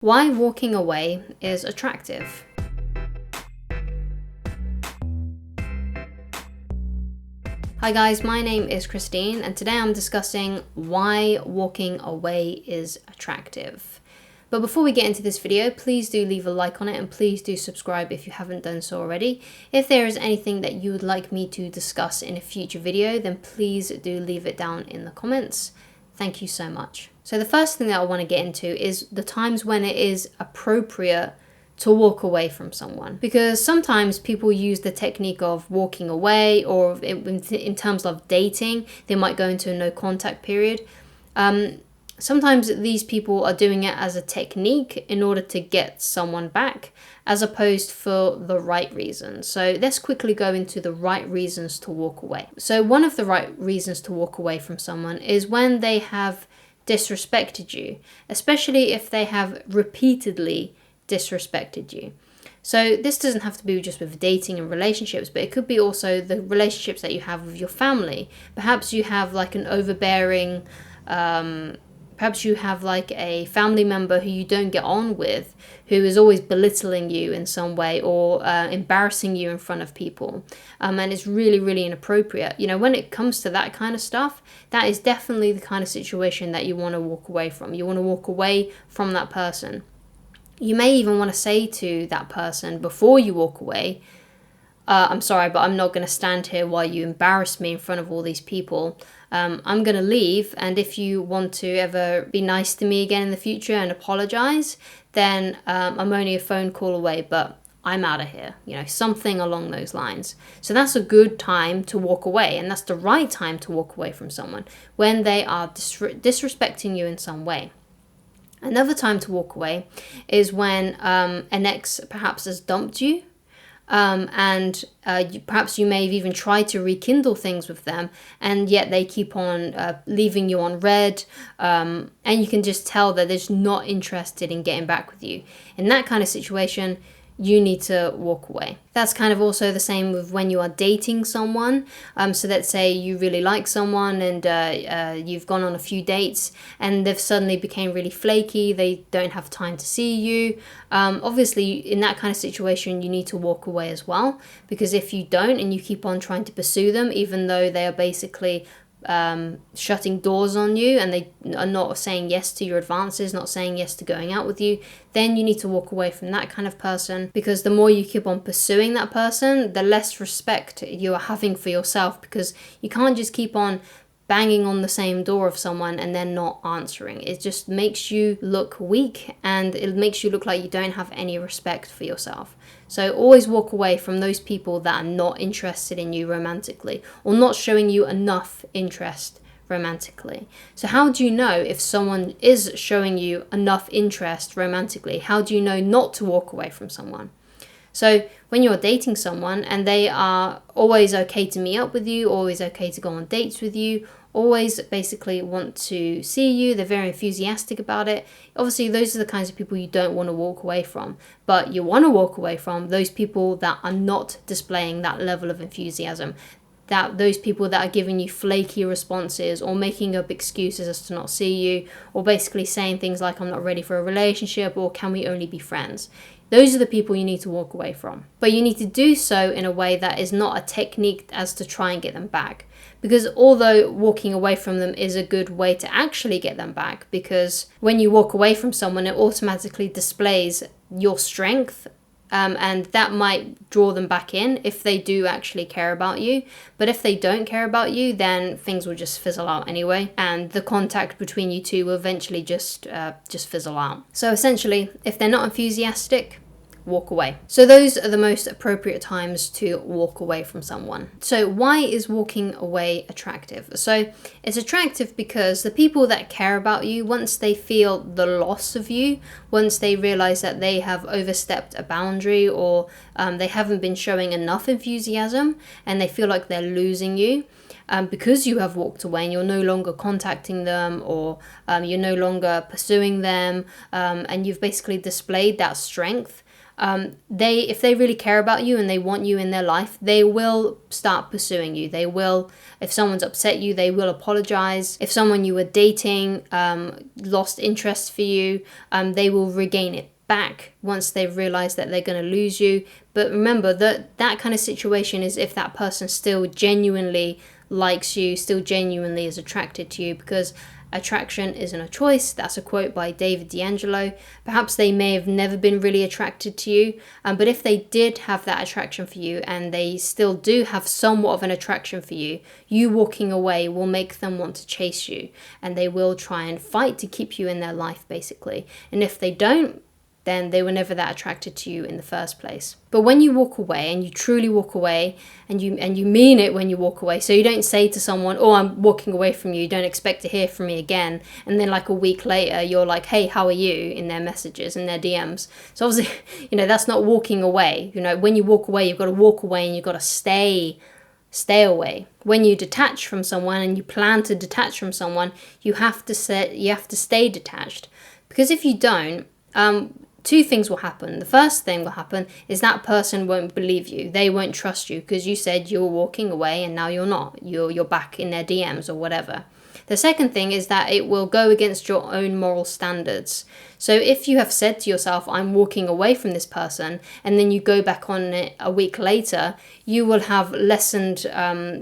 Why walking away is attractive. Hi guys, my name is Christine and today I'm discussing why walking away is attractive. But before we get into this video, please do leave a like on it and please do subscribe if you haven't done so already. If there is anything that you would like me to discuss in a future video, then please do leave it down in the comments. Thank you so much. So the first thing that I want to get into is the times when it is appropriate to walk away from someone. Because sometimes people use the technique of walking away, or in terms of dating, they might go into a no contact period. Sometimes these people are doing it as a technique in order to get someone back, as opposed for the right reasons. So let's quickly go into the right reasons to walk away. So one of the right reasons to walk away from someone is when they have disrespected you, especially if they have repeatedly disrespected you. So this doesn't have to be just with dating and relationships, but it could be also the relationships that you have with your family. Perhaps you have like an overbearing, perhaps you have like a family member who you don't get on with, who is always belittling you in some way or embarrassing you in front of people. And it's really, really inappropriate. You know, when it comes to that kind of stuff, that is definitely the kind of situation that you want to walk away from. You want to walk away from that person. You may even want to say to that person before you walk away, I'm sorry, but I'm not going to stand here while you embarrass me in front of all these people. I'm going to leave, and if you want to ever be nice to me again in the future and apologize, then I'm only a phone call away, but I'm out of here. You know, something along those lines. So that's a good time to walk away, and that's the right time to walk away from someone, when they are disrespecting you in some way. Another time to walk away is when an ex perhaps has dumped you, and perhaps you may have even tried to rekindle things with them, and yet they keep on leaving you on red, and you can just tell that they're just not interested in getting back with you. In that kind of situation, you need to walk away. That's kind of also the same with when you are dating someone. So let's say you really like someone and you've gone on a few dates and they've suddenly became really flaky. They don't have time to see you. Obviously, in that kind of situation, you need to walk away as well. Because if you don't and you keep on trying to pursue them, even though they are basically shutting doors on you and they are not saying yes to your advances, not saying yes to going out with you, then you need to walk away from that kind of person, because the more you keep on pursuing that person, the less respect you are having for yourself, because you can't just keep on banging on the same door of someone and then not answering. It just makes you look weak and it makes you look like you don't have any respect for yourself. So always walk away from those people that are not interested in you romantically or not showing you enough interest romantically. So how do you know if someone is showing you enough interest romantically? How do you know not to walk away from someone? So when you're dating someone and they are always okay to meet up with you, always okay to go on dates with you, always basically want to see you, they're very enthusiastic about it. Obviously, those are the kinds of people you don't want to walk away from. But you want to walk away from those people that are not displaying that level of enthusiasm. Those people that are giving you flaky responses or making up excuses as to not see you, or basically saying things like, I'm not ready for a relationship, or can we only be friends? Those are the people you need to walk away from. But you need to do so in a way that is not a technique as to try and get them back. Because although walking away from them is a good way to actually get them back, because when you walk away from someone, it automatically displays your strength, and that might draw them back in if they do actually care about you. But if they don't care about you, then things will just fizzle out anyway, and the contact between you two will eventually just fizzle out. So essentially, if they're not enthusiastic, walk away. So those are the most appropriate times to walk away from someone. So why is walking away attractive? So it's attractive because the people that care about you, once they feel the loss of you, once they realize that they have overstepped a boundary or they haven't been showing enough enthusiasm and they feel like they're losing you, because you have walked away and you're no longer contacting them, or you're no longer pursuing them, and you've basically displayed that strength, if they really care about you and they want you in their life, they will start pursuing you. They will, if someone's upset you, they will apologize. If someone you were dating lost interest for you, they will regain it back once they've realized that they're going to lose you. But remember that kind of situation is if that person still genuinely likes you, still genuinely is attracted to you, because attraction isn't a choice. That's a quote by David D'Angelo. Perhaps they may have never been really attracted to you, but if they did have that attraction for you and they still do have somewhat of an attraction for you, you walking away will make them want to chase you, and they will try and fight to keep you in their life, basically. And if they don't, then they were never that attracted to you in the first place. But when you walk away, and you truly walk away, and you mean it when you walk away, so you don't say to someone, oh, I'm walking away from you, don't expect to hear from me again, and then like a week later you're like, hey, how are you, in their messages, in their DMs. So obviously, that's not walking away. When you walk away, you've got to walk away, and you've got to stay away. When you detach from someone and you plan to detach from someone, you have to stay detached, because if you don't, two things will happen. The first thing will happen is that person won't believe you. They won't trust you because you said you were walking away and now you're not. You're back in their DMs or whatever. The second thing is that it will go against your own moral standards. So if you have said to yourself, I'm walking away from this person, and then you go back on it a week later, you will have lessened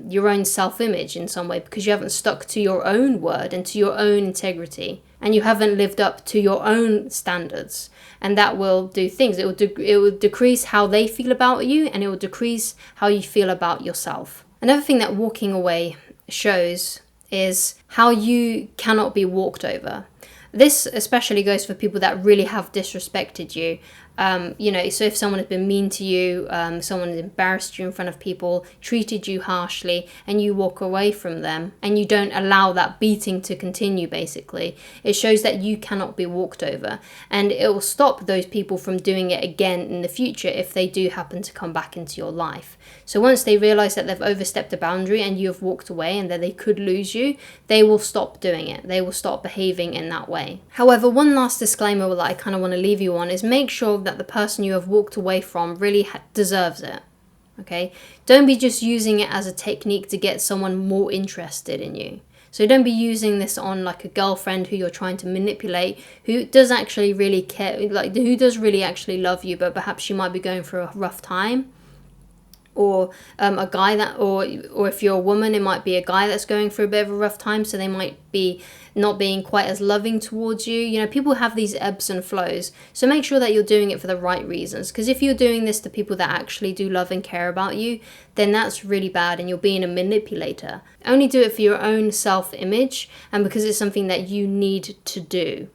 your own self-image in some way, because you haven't stuck to your own word and to your own integrity, and you haven't lived up to your own standards. And that will do things. It will decrease how they feel about you, and it will decrease how you feel about yourself. Another thing that walking away shows is how you cannot be walked over. This especially goes for people that really have disrespected you. So if someone has been mean to you, someone has embarrassed you in front of people, treated you harshly, and you walk away from them, and you don't allow that beating to continue, basically, it shows that you cannot be walked over. And it will stop those people from doing it again in the future if they do happen to come back into your life. So once they realize that they've overstepped a boundary and you have walked away and that they could lose you, they will stop doing it. They will stop behaving in that way. However, one last disclaimer that I kind of want to leave you on is make sure that the person you have walked away from really deserves it. Okay? Don't be just using it as a technique to get someone more interested in you. So don't be using this on like a girlfriend who you're trying to manipulate, who does actually really care, like who does really actually love you, but perhaps she might be going through a rough time. Or a guy that, or if you're a woman, it might be a guy that's going through a bit of a rough time, so they might be not being quite as loving towards you. People have these ebbs and flows, so make sure that you're doing it for the right reasons, because if you're doing this to people that actually do love and care about you, then that's really bad and you're being a manipulator. Only do it for your own self-image and because it's something that you need to do,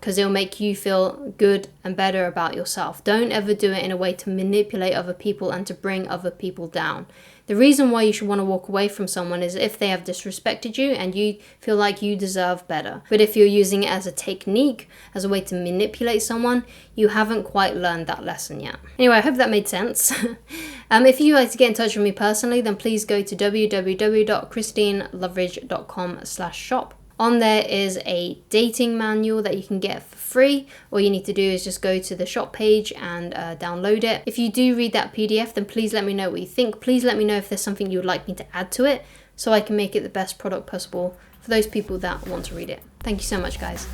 because it'll make you feel good and better about yourself. Don't ever do it in a way to manipulate other people and to bring other people down. The reason why you should want to walk away from someone is if they have disrespected you and you feel like you deserve better. But if you're using it as a technique, as a way to manipulate someone, you haven't quite learned that lesson yet. Anyway, I hope that made sense. If you'd like to get in touch with me personally, then please go to www.christineloveridge.com/shop. On there is a dating manual that you can get for free. All you need to do is just go to the shop page and download it. If you do read that PDF, then please let me know what you think. Please let me know if there's something you would like me to add to it so I can make it the best product possible for those people that want to read it. Thank you so much, guys.